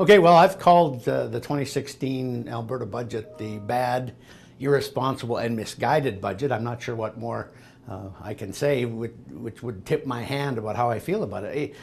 Okay, well, I've called the 2016 Alberta budget the bad, irresponsible, and misguided budget. I'm not sure what more I can say, which would tip my hand about how I feel about it.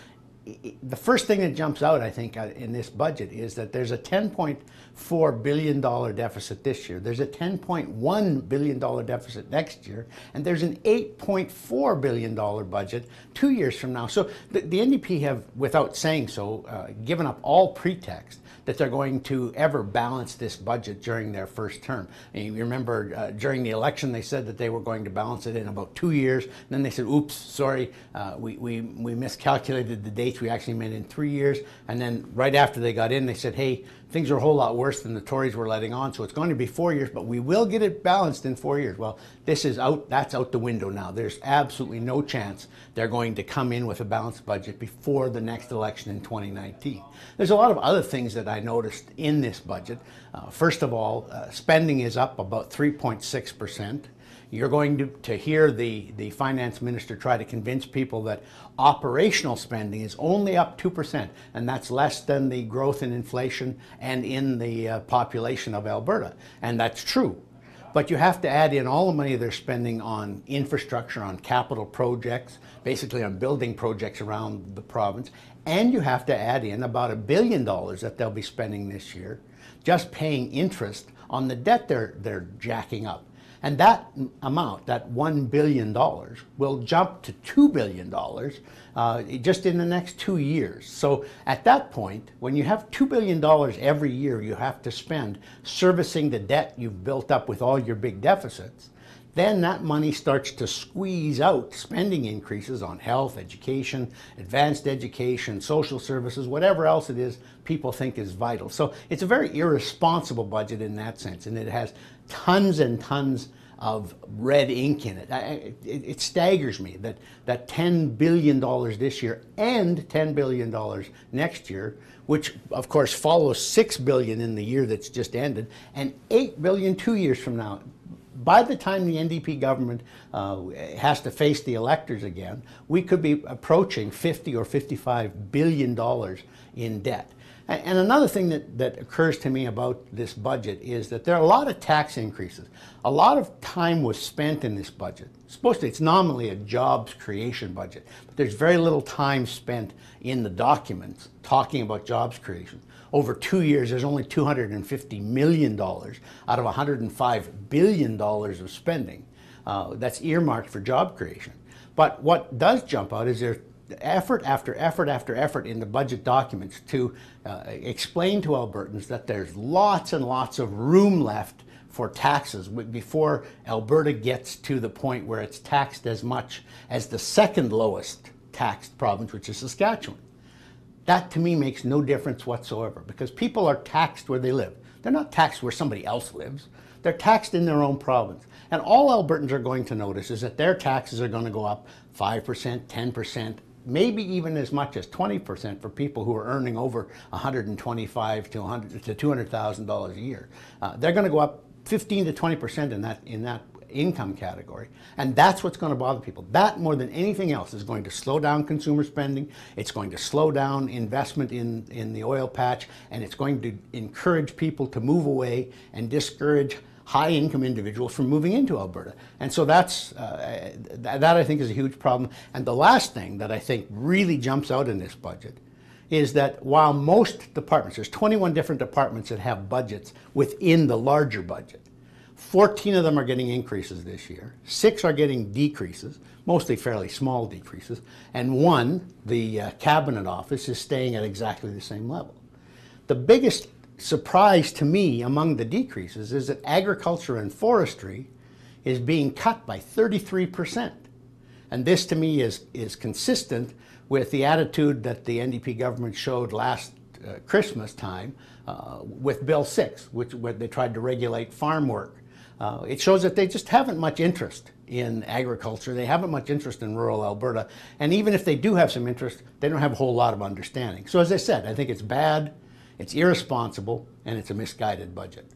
The first thing that jumps out, I think, in this budget is that there's a $10.4 billion deficit this year. There's a $10.1 billion deficit next year, and there's an $8.4 billion budget 2 years from now. So the NDP have, without saying so, given up all pretext that they're going to ever balance this budget during their first term. And you remember during the election they said that they were going to balance it in about 2 years. And then they said, oops, sorry, we miscalculated the dates. We actually meant in 3 years. And then right after they got in, they said, hey, things are a whole lot worse than the Tories were letting on, so it's going to be 4 years, but we will get it balanced in 4 years. Well, this is out, that's out the window now. There's absolutely no chance they're going to come in with a balanced budget before the next election in 2019. There's a lot of other things that I noticed in this budget. First of all, spending is up about 3.6%. You're going to hear the finance minister try to convince people that operational spending is only up 2%, and that's less than the growth in inflation and in the population of Alberta. And that's true. But you have to add in all the money they're spending on infrastructure, on capital projects, basically on building projects around the province, and you have to add in about $1 billion that they'll be spending this year just paying interest on the debt they're jacking up. And that amount, that $1 billion, will jump to $2 billion just in the next 2 years. So at that point, when you have $2 billion every year you have to spend servicing the debt you've built up with all your big deficits, then that money starts to squeeze out spending increases on health, education, advanced education, social services, whatever else it is people think is vital. So it's a very irresponsible budget in that sense, and it has tons and tons of red ink in it. It staggers me that $10 billion this year and $10 billion next year, which of course follows $6 billion in the year that's just ended, and $8 billion 2 years from now. By the time the NDP government has to face the electors again, we could be approaching $50 or $55 billion in debt. And another thing that occurs to me about this budget is that there are a lot of tax increases. A lot of time was spent in this budget. It's nominally a jobs creation budget, but there's very little time spent in the documents talking about jobs creation. Over 2 years, there's only $250 million out of $105 billion of spending that's earmarked for job creation. But what does jump out is there's effort after effort after effort in the budget documents to explain to Albertans that there's lots and lots of room left for taxes before Alberta gets to the point where it's taxed as much as the second lowest taxed province, which is Saskatchewan. That to me makes no difference whatsoever, because people are taxed where they live. They're not taxed where somebody else lives. They're taxed in their own province. And all Albertans are going to notice is that their taxes are going to go up 5%, 10%, maybe even as much as 20% for people who are earning over $125,000 to $200,000 a year. They're going to go up 15 to 20% in that income category, and that's what's going to bother people. That, more than anything else, is going to slow down consumer spending. It's going to slow down investment in the oil patch, and it's going to encourage people to move away and discourage high-income individuals from moving into Alberta. And so that I think is a huge problem. And the last thing that I think really jumps out in this budget is that while most departments, there's 21 different departments that have budgets within the larger budget, 14 of them are getting increases this year, 6 are getting decreases, mostly fairly small decreases, and 1, the cabinet office, is staying at exactly the same level. The biggest surprise to me among the decreases is that agriculture and forestry is being cut by 33%. And this to me is consistent with the attitude that the NDP government showed last Christmas time with Bill 6, where they tried to regulate farm work. It shows that they just haven't much interest in agriculture. They haven't much interest in rural Alberta. And even if they do have some interest, they don't have a whole lot of understanding. So as I said, I think it's bad, it's irresponsible, and it's a misguided budget.